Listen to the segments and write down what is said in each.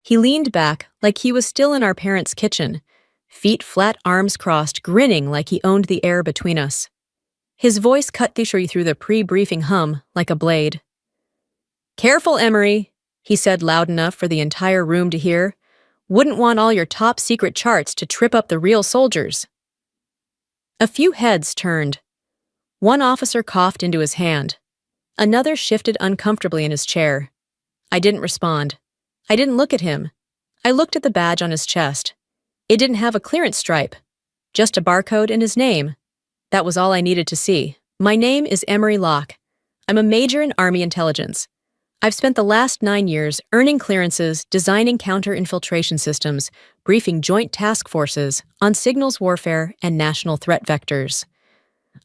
He leaned back like he was still in our parents' kitchen, feet flat, arms crossed, grinning like he owned the air between us. His voice cut through the pre-briefing hum like a blade. "Careful, Emery," he said loud enough for the entire room to hear. "Wouldn't want all your top-secret charts to trip up the real soldiers." A few heads turned. One officer coughed into his hand. Another shifted uncomfortably in his chair. I didn't respond. I didn't look at him. I looked at the badge on his chest. It didn't have a clearance stripe, just a barcode and his name. That was all I needed to see. My name is Emery Locke. I'm a major in Army intelligence. I've spent the last 9 years earning clearances, designing counter-infiltration systems, briefing joint task forces on signals warfare and national threat vectors.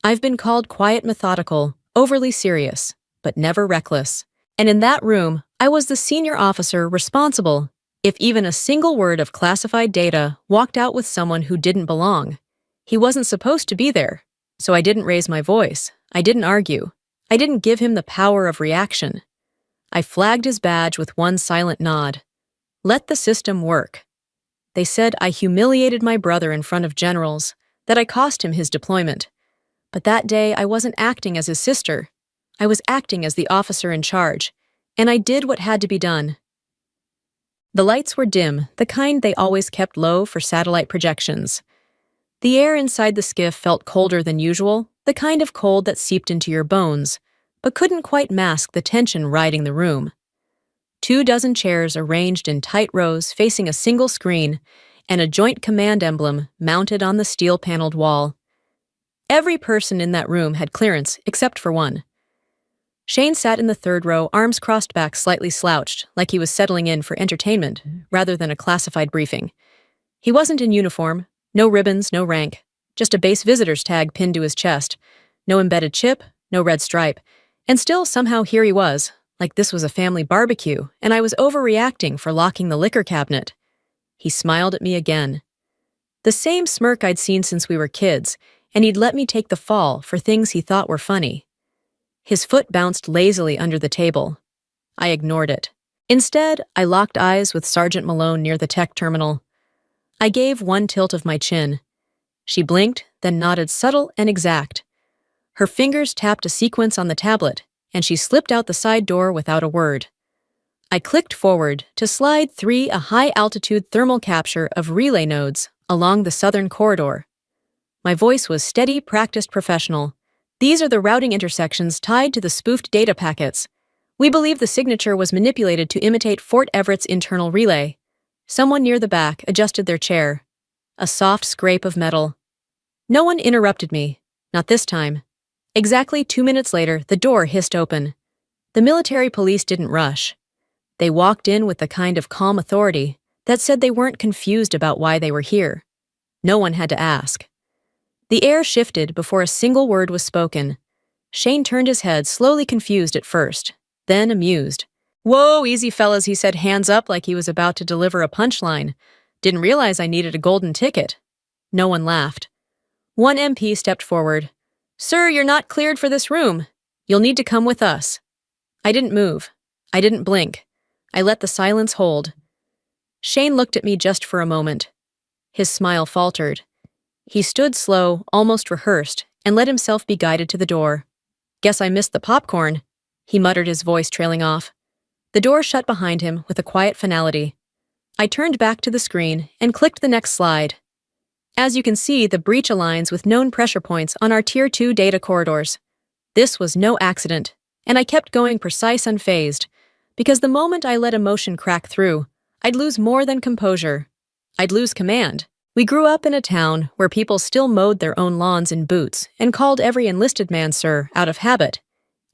I've been called quiet, methodical, overly serious, but never reckless. And in that room, I was the senior officer responsible if even a single word of classified data walked out with someone who didn't belong. He wasn't supposed to be there, so I didn't raise my voice. I didn't argue. I didn't give him the power of reaction. I flagged his badge with one silent nod. Let the system work. They said I humiliated my brother in front of generals, that I cost him his deployment. But that day I wasn't acting as his sister. I was acting as the officer in charge, and I did what had to be done. The lights were dim, the kind they always kept low for satellite projections. The air inside the skiff felt colder than usual, the kind of cold that seeped into your bones, but couldn't quite mask the tension riding the room. 24 chairs arranged in tight rows facing a single screen, and a joint command emblem mounted on the steel-paneled wall. Every person in that room had clearance, except for one. Shane sat in the third row, arms crossed back, slightly slouched, like he was settling in for entertainment rather than a classified briefing. He wasn't in uniform, no ribbons, no rank, just a base visitor's tag pinned to his chest, no embedded chip, no red stripe, and still somehow here he was, like this was a family barbecue, and I was overreacting for locking the liquor cabinet. He smiled at me again. The same smirk I'd seen since we were kids, and he'd let me take the fall for things he thought were funny. His foot bounced lazily under the table. I ignored it. Instead, I locked eyes with Sergeant Malone near the tech terminal. I gave one tilt of my chin. She blinked, then nodded, subtle and exact. Her fingers tapped a sequence on the tablet, and she slipped out the side door without a word. I clicked forward to slide 3 a high-altitude thermal capture of relay nodes along the southern corridor. My voice was steady, practiced, professional. These are the routing intersections tied to the spoofed data packets. We believe the signature was manipulated to imitate Fort Everett's internal relay. Someone near the back adjusted their chair. A soft scrape of metal. No one interrupted me. Not this time. Exactly 2 minutes later, the door hissed open. The military police didn't rush. They walked in with the kind of calm authority that said they weren't confused about why they were here. No one had to ask. The air shifted before a single word was spoken. Shane turned his head, slowly confused at first, then amused. "Whoa, easy fellas," he said, hands up like he was about to deliver a punchline. "Didn't realize I needed a golden ticket." No one laughed. One MP stepped forward. "Sir, you're not cleared for this room. You'll need to come with us." I didn't move. I didn't blink. I let the silence hold. Shane looked at me just for a moment. His smile faltered. He stood slow, almost rehearsed, and let himself be guided to the door. "Guess I missed the popcorn," he muttered, his voice trailing off. The door shut behind him with a quiet finality. I turned back to the screen and clicked the next slide. As you can see, the breach aligns with known pressure points on our Tier 2 data corridors. This was no accident, and I kept going, precise, unfazed, because the moment I let emotion crack through, I'd lose more than composure. I'd lose command. We grew up in a town where people still mowed their own lawns in boots and called every enlisted man sir out of habit,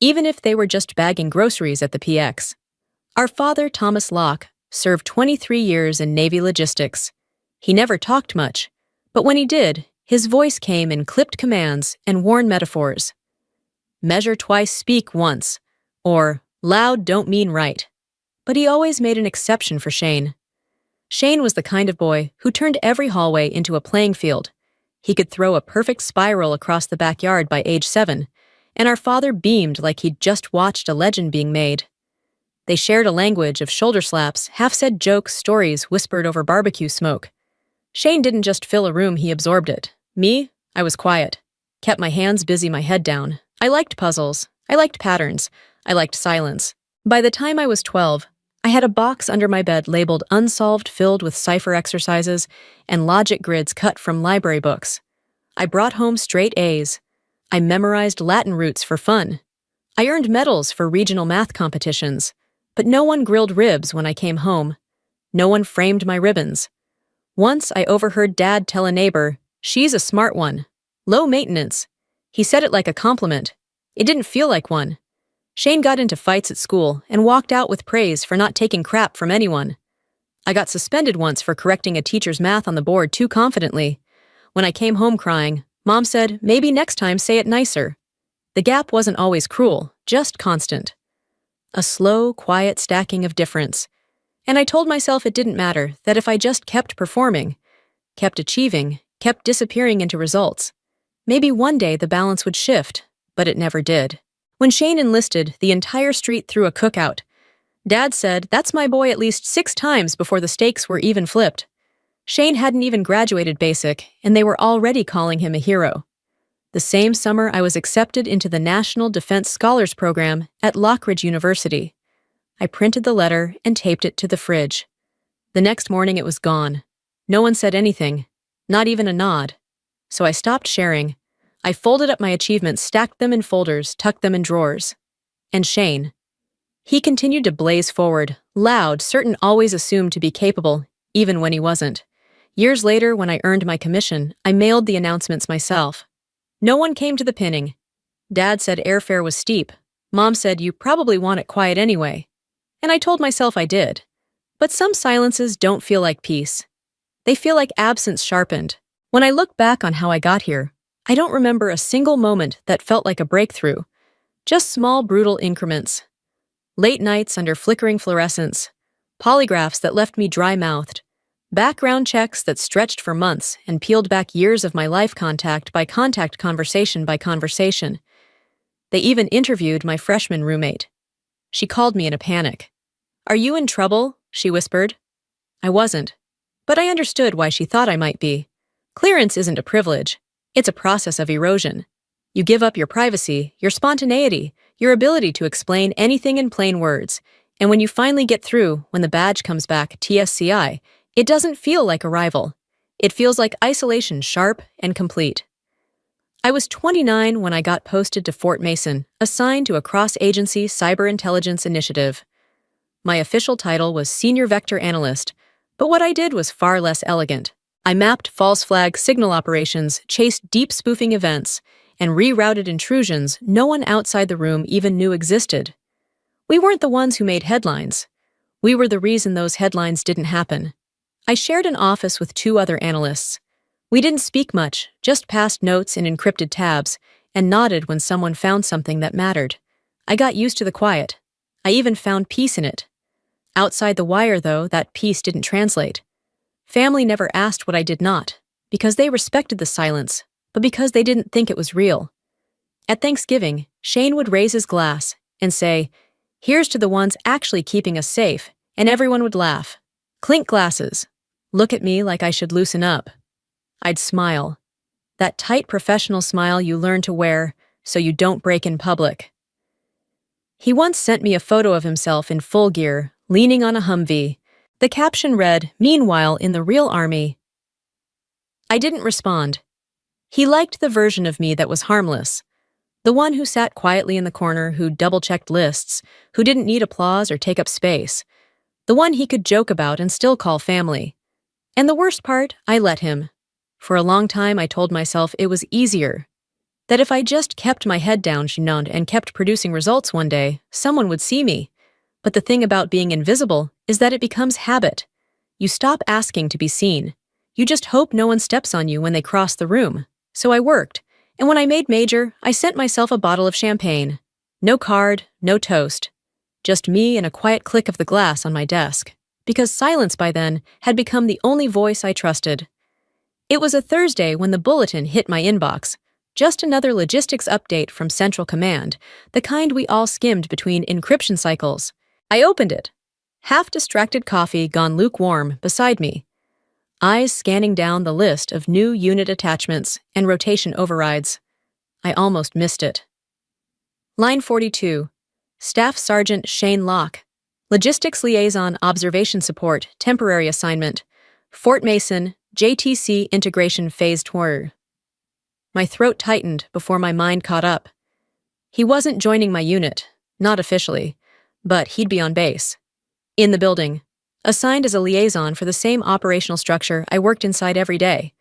even if they were just bagging groceries at the PX. Our father, Thomas Locke, served 23 years in Navy logistics. He never talked much, but when he did, his voice came in clipped commands and worn metaphors. Measure twice, speak once, or loud don't mean right. But he always made an exception for Shane. Shane was the kind of boy who turned every hallway into a playing field. He could throw a perfect spiral across the backyard by age 7, and our father beamed like he'd just watched a legend being made. They shared a language of shoulder slaps, half-said jokes, stories whispered over barbecue smoke. Shane didn't just fill a room, he absorbed it. Me? I was quiet. Kept my hands busy, my head down. I liked puzzles. I liked patterns. I liked silence. By the time I was 12, I had a box under my bed labeled Unsolved, filled with cipher exercises and logic grids cut from library books. I brought home straight A's. I memorized Latin roots for fun. I earned medals for regional math competitions. But no one grilled ribs when I came home. No one framed my ribbons. Once I overheard Dad tell a neighbor, "She's a smart one. Low maintenance." He said it like a compliment. It didn't feel like one. Shane got into fights at school and walked out with praise for not taking crap from anyone. I got suspended once for correcting a teacher's math on the board too confidently. When I came home crying, Mom said, "Maybe next time say it nicer." The gap wasn't always cruel, just constant. A slow, quiet stacking of difference. And I told myself it didn't matter, that if I just kept performing, kept achieving, kept disappearing into results, maybe one day the balance would shift, but it never did. When Shane enlisted, the entire street threw a cookout. Dad said, "That's my boy," at least 6 times before the stakes were even flipped. Shane hadn't even graduated basic, and they were already calling him a hero. The same summer, I was accepted into the National Defense Scholars Program at Lockridge University. I printed the letter and taped it to the fridge. The next morning, it was gone. No one said anything, not even a nod. So I stopped sharing. I folded up my achievements, stacked them in folders, tucked them in drawers. And Shane. He continued to blaze forward, loud, certain, always assumed to be capable, even when he wasn't. Years later, when I earned my commission, I mailed the announcements myself. No one came to the pinning. Dad said airfare was steep. Mom said, "You probably want it quiet anyway." And I told myself I did. But some silences don't feel like peace. They feel like absence sharpened. When I look back on how I got here, I don't remember a single moment that felt like a breakthrough. Just small, brutal increments. Late nights under flickering fluorescence. Polygraphs that left me dry-mouthed. Background checks that stretched for months and peeled back years of my life, contact by contact, conversation by conversation. They even interviewed my freshman roommate. She called me in a panic. "Are you in trouble?" she whispered. I wasn't, but I understood why she thought I might be. Clearance isn't a privilege. It's a process of erosion. You give up your privacy, your spontaneity, your ability to explain anything in plain words, and when you finally get through, when the badge comes back, TSCI, it doesn't feel like arrival. It feels like isolation, sharp and complete. I was 29 when I got posted to Fort Mason, assigned to a cross-agency cyber intelligence initiative. My official title was Senior Vector Analyst, but what I did was far less elegant. I mapped false flag signal operations, chased deep spoofing events, and rerouted intrusions no one outside the room even knew existed. We weren't the ones who made headlines. We were the reason those headlines didn't happen. I shared an office with 2 other analysts. We didn't speak much, just passed notes in encrypted tabs, and nodded when someone found something that mattered. I got used to the quiet. I even found peace in it. Outside the wire, though, that peace didn't translate. Family never asked what I did not, because they respected the silence, but because they didn't think it was real. At Thanksgiving, Shane would raise his glass and say, "Here's to the ones actually keeping us safe," and everyone would laugh. Clink glasses. Look at me like I should loosen up. I'd smile. That tight professional smile you learn to wear so you don't break in public. He once sent me a photo of himself in full gear, leaning on a Humvee. The caption read, "Meanwhile, in the real army." I didn't respond. He liked the version of me that was harmless. The one who sat quietly in the corner, who double-checked lists, who didn't need applause or take up space. The one he could joke about and still call family. And the worst part, I let him. For a long time, I told myself it was easier. That if I just kept my head down, and kept producing results one day, someone would see me. But the thing about being invisible is that it becomes habit. You stop asking to be seen. You just hope no one steps on you when they cross the room. So I worked, and when I made major, I sent myself a bottle of champagne. No card, no toast. Just me and a quiet click of the glass on my desk. Because silence by then had become the only voice I trusted. It was a Thursday when the bulletin hit my inbox. Just another logistics update from Central Command, the kind we all skimmed between encryption cycles. I opened it. Half-distracted coffee gone lukewarm beside me, eyes scanning down the list of new unit attachments and rotation overrides. I almost missed it. Line 42. Staff Sergeant Shane Locke. Logistics Liaison Observation Support, Temporary Assignment. Fort Mason, JTC Integration Phase 2. My throat tightened before my mind caught up. He wasn't joining my unit, not officially, but he'd be on base. In the building, assigned as a liaison for the same operational structure I worked inside every day.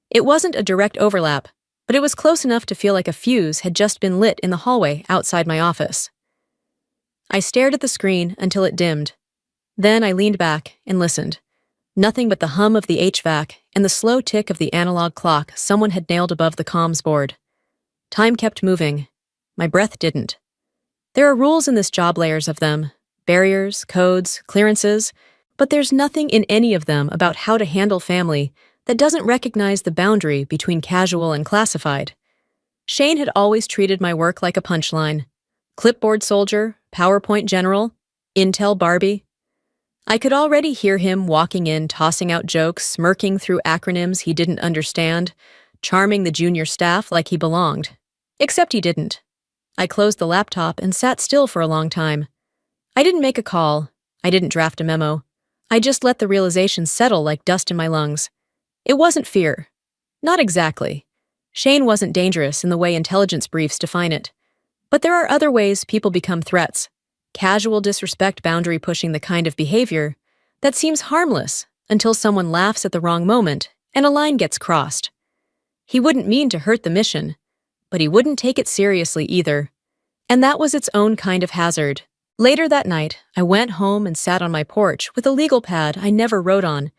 It wasn't a direct overlap, but it was close enough to feel like a fuse had just been lit in the hallway outside my office. I stared at the screen until it dimmed. Then I leaned back and listened. Nothing but the hum of the HVAC and the slow tick of the analog clock someone had nailed above the comms board. Time kept moving. My breath didn't. There are rules in this job, layers of them. Barriers, codes, clearances, but there's nothing in any of them about how to handle family that doesn't recognize the boundary between casual and classified. Shane had always treated my work like a punchline. Clipboard soldier, PowerPoint general, Intel Barbie. I could already hear him walking in, tossing out jokes, smirking through acronyms he didn't understand, charming the junior staff like he belonged. Except he didn't. I closed the laptop and sat still for a long time. I didn't make a call. I didn't draft a memo. I just let the realization settle like dust in my lungs. It wasn't fear. Not exactly. Shane wasn't dangerous in the way intelligence briefs define it. But there are other ways people become threats. Casual disrespect, boundary pushing, the kind of behavior that seems harmless until someone laughs at the wrong moment and a line gets crossed. He wouldn't mean to hurt the mission, but he wouldn't take it seriously either. And that was its own kind of hazard. Later that night, I went home and sat on my porch with a legal pad I never wrote on,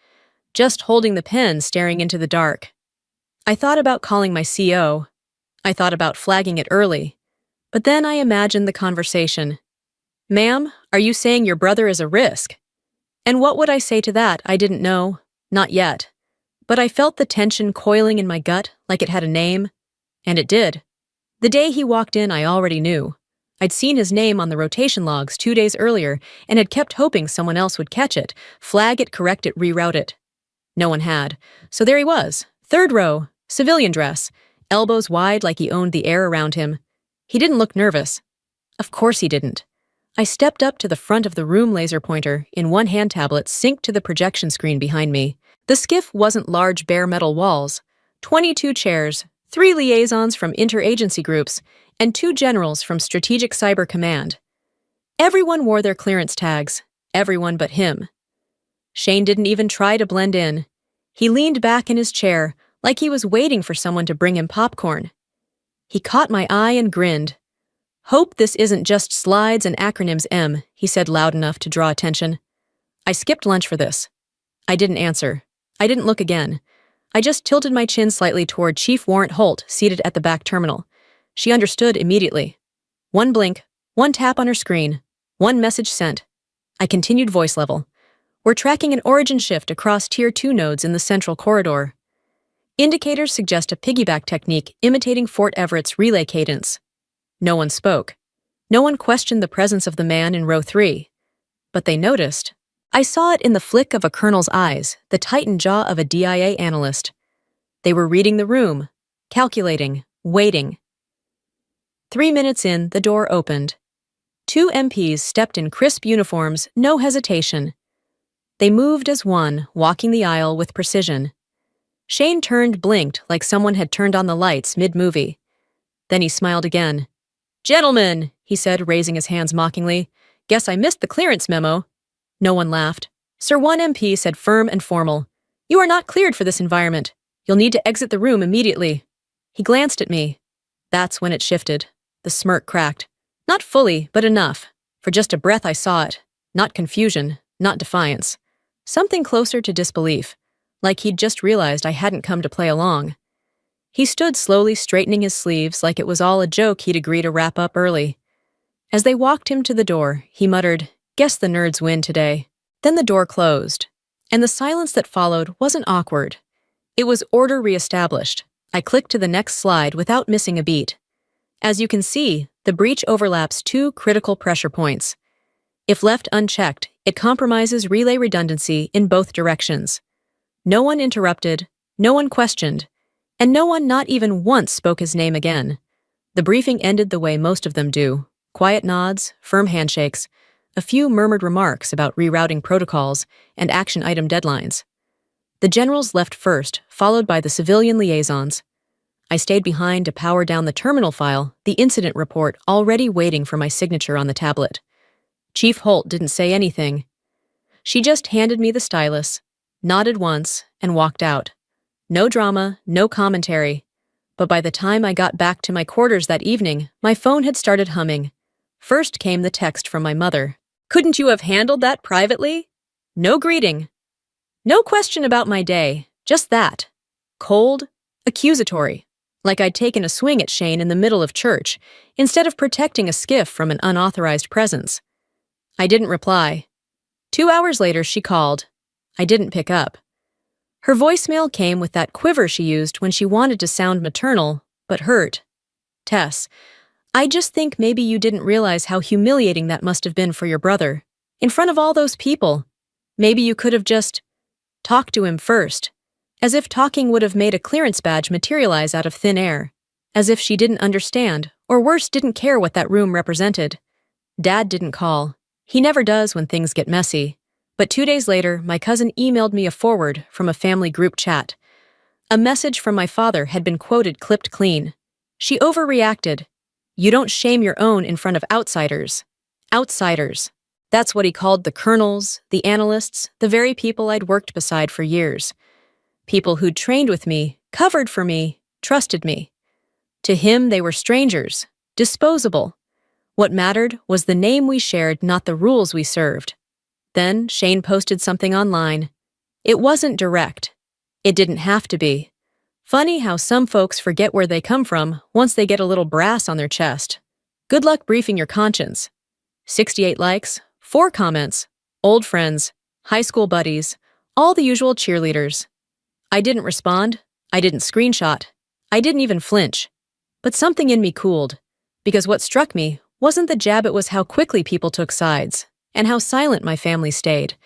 just holding the pen, staring into the dark. I thought about calling my CO. I thought about flagging it early. But then I imagined the conversation. "Ma'am, are you saying your brother is a risk?" And what would I say to that? I didn't know. Not yet. But I felt the tension coiling in my gut like it had a name. And it did. The day he walked in, I already knew. I'd seen his name on the rotation logs 2 days earlier and had kept hoping someone else would catch it, flag it, correct it, reroute it. No one had. So there he was, third row, civilian dress, elbows wide like he owned the air around him. He didn't look nervous. Of course he didn't. I stepped up to the front of the room, laser pointer in one hand, tablet synced to the projection screen behind me. The skiff wasn't large bare metal walls. 22 chairs, 3 liaisons from interagency groups, and 2 generals from Strategic Cyber Command. Everyone wore their clearance tags, everyone but him. Shane didn't even try to blend in. He leaned back in his chair like he was waiting for someone to bring him popcorn. He caught my eye and grinned. "Hope this isn't just slides and acronyms, M," he said loud enough to draw attention. "I skipped lunch for this." I didn't answer. I didn't look again. I just tilted my chin slightly toward Chief Warrant Holt, seated at the back terminal. She understood immediately. One blink, one tap on her screen, one message sent. I continued voice level. "We're tracking an origin shift across Tier 2 nodes in the central corridor. Indicators suggest a piggyback technique imitating Fort Everett's relay cadence." No one spoke. No one questioned the presence of the man in row 3. But they noticed. I saw it in the flick of a colonel's eyes, the tightened jaw of a DIA analyst. They were reading the room, calculating, waiting. 3 minutes in, the door opened. 2 MPs stepped in crisp uniforms, no hesitation. They moved as one, walking the aisle with precision. Shane turned, blinked like someone had turned on the lights mid-movie. Then he smiled again. "Gentlemen," he said, raising his hands mockingly, "guess I missed the clearance memo." No one laughed. Sir, one MP said, firm and formal, "You are not cleared for this environment. You'll need to exit the room immediately." He glanced at me. That's when it shifted. The smirk cracked. Not fully, but enough. For just a breath I saw it. Not confusion, not defiance. Something closer to disbelief, like he'd just realized I hadn't come to play along. He stood slowly, straightening his sleeves like it was all a joke he'd agree to wrap up early. As they walked him to the door, he muttered, "Guess the nerds win today." Then the door closed, and the silence that followed wasn't awkward. It was order reestablished. I clicked to the next slide without missing a beat. As you can see, the breach overlaps 2 critical pressure points. If left unchecked, it compromises relay redundancy in both directions. No one interrupted, no one questioned, and no one not even once spoke his name again. The briefing ended the way most of them do: quiet nods, firm handshakes, a few murmured remarks about rerouting protocols and action item deadlines. The generals left first, followed by the civilian liaisons. I stayed behind to power down the terminal file, the incident report already waiting for my signature on the tablet. Chief Holt didn't say anything. She just handed me the stylus, nodded once, and walked out. No drama, no commentary. But by the time I got back to my quarters that evening, my phone had started humming. First came the text from my mother. "Couldn't you have handled that privately?" No greeting. No question about my day, just that. Cold, accusatory. Like I'd taken a swing at Shane in the middle of church, instead of protecting a skiff from an unauthorized presence. I didn't reply. 2 hours later, she called. I didn't pick up. Her voicemail came with that quiver she used when she wanted to sound maternal, but hurt. "Tess, I just think maybe you didn't realize how humiliating that must have been for your brother. In front of all those people. Maybe you could have just talked to him first." As if talking would have made a clearance badge materialize out of thin air. As if she didn't understand, or worse, didn't care what that room represented. Dad didn't call. He never does when things get messy. But 2 days later, my cousin emailed me a forward from a family group chat. A message from my father had been quoted clipped clean. She overreacted. "You don't shame your own in front of outsiders." Outsiders. That's what he called the colonels, the analysts, the very people I'd worked beside for years. People who'd trained with me, covered for me, trusted me. To him, they were strangers, disposable. What mattered was the name we shared, not the rules we served. Then Shane posted something online. It wasn't direct. It didn't have to be. Funny how some folks forget where they come from once they get a little brass on their chest. Good luck briefing your conscience. 68 likes, 4 comments, old friends, high school buddies, all the usual cheerleaders. I didn't respond. I didn't screenshot. I didn't even flinch. But something in me cooled. Because what struck me wasn't the jab, it was how quickly people took sides, and how silent my family stayed.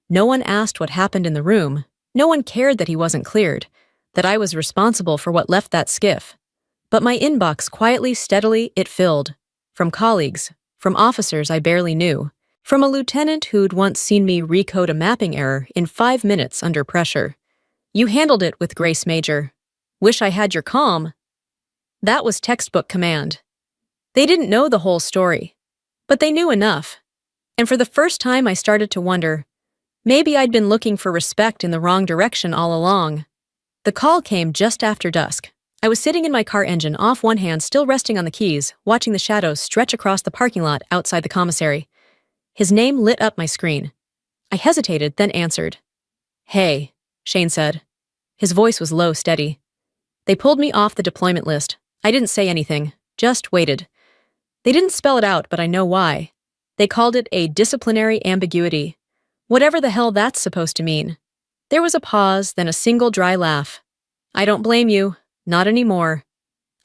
No one asked what happened in the room. No one cared that he wasn't cleared, that I was responsible for what left that skiff. But my inbox quietly, steadily, it filled. From colleagues, from officers I barely knew, from a lieutenant who'd once seen me recode a mapping error in 5 minutes under pressure. "You handled it with grace, Major. Wish I had your calm." That was textbook command. They didn't know the whole story, but they knew enough. And for the first time, I started to wonder, maybe I'd been looking for respect in the wrong direction all along. The call came just after dusk. I was sitting in my car engine, off one hand, still resting on the keys, watching the shadows stretch across the parking lot outside the commissary. His name lit up my screen. I hesitated, then answered. "Hey," Shane said. His voice was low, steady. "They pulled me off the deployment list. I didn't say anything, just waited. They didn't spell it out, but I know why. They called it a disciplinary ambiguity. Whatever the hell that's supposed to mean." There was a pause, then a single dry laugh. "I don't blame you. Not anymore."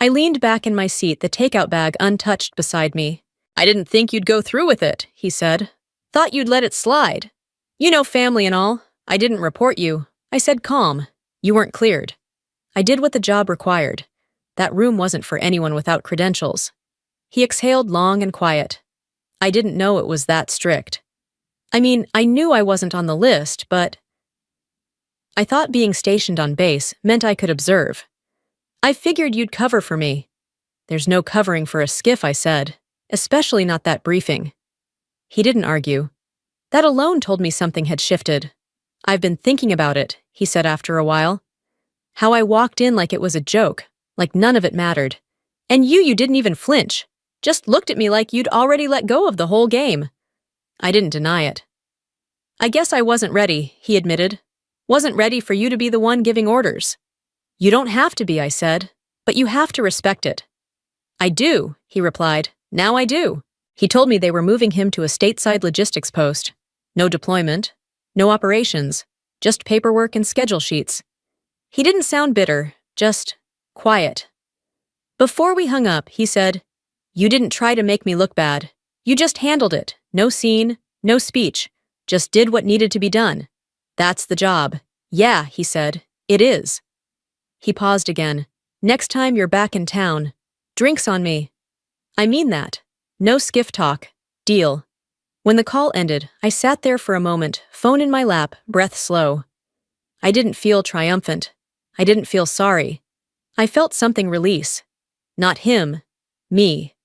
I leaned back in my seat, the takeout bag untouched beside me. "I didn't think you'd go through with it," he said. "Thought you'd let it slide. You know, family and all. I didn't report you." I said calm. "You weren't cleared." I did what the job required. That room wasn't for anyone without credentials. He exhaled long and quiet. "I didn't know it was that strict. I mean, I knew I wasn't on the list, but I thought being stationed on base meant I could observe. I figured you'd cover for me." "There's no covering for a skiff," I said, "especially not that briefing." He didn't argue. That alone told me something had shifted. "I've been thinking about it," he said after a while. "How I walked in like it was a joke, like none of it mattered. And you didn't even flinch. Just looked at me like you'd already let go of the whole game." I didn't deny it. "I guess I wasn't ready," he admitted. "Wasn't ready for you to be the one giving orders." "You don't have to be," I said, "but you have to respect it." "I do," he replied. "Now I do." He told me they were moving him to a stateside logistics post. No deployment, no operations, just paperwork and schedule sheets. He didn't sound bitter, just quiet. Before we hung up, he said, "You didn't try to make me look bad. You just handled it. No scene, No speech. Just did what needed to be done. That's the job. Yeah, he said. It is. He paused again. Next time you're back in town, drinks on me. I mean that. No skiff talk. Deal. When the call ended, I sat there for a moment, phone in my lap, breath slow. I didn't feel triumphant. I didn't feel sorry. I felt something release. Not him. Me.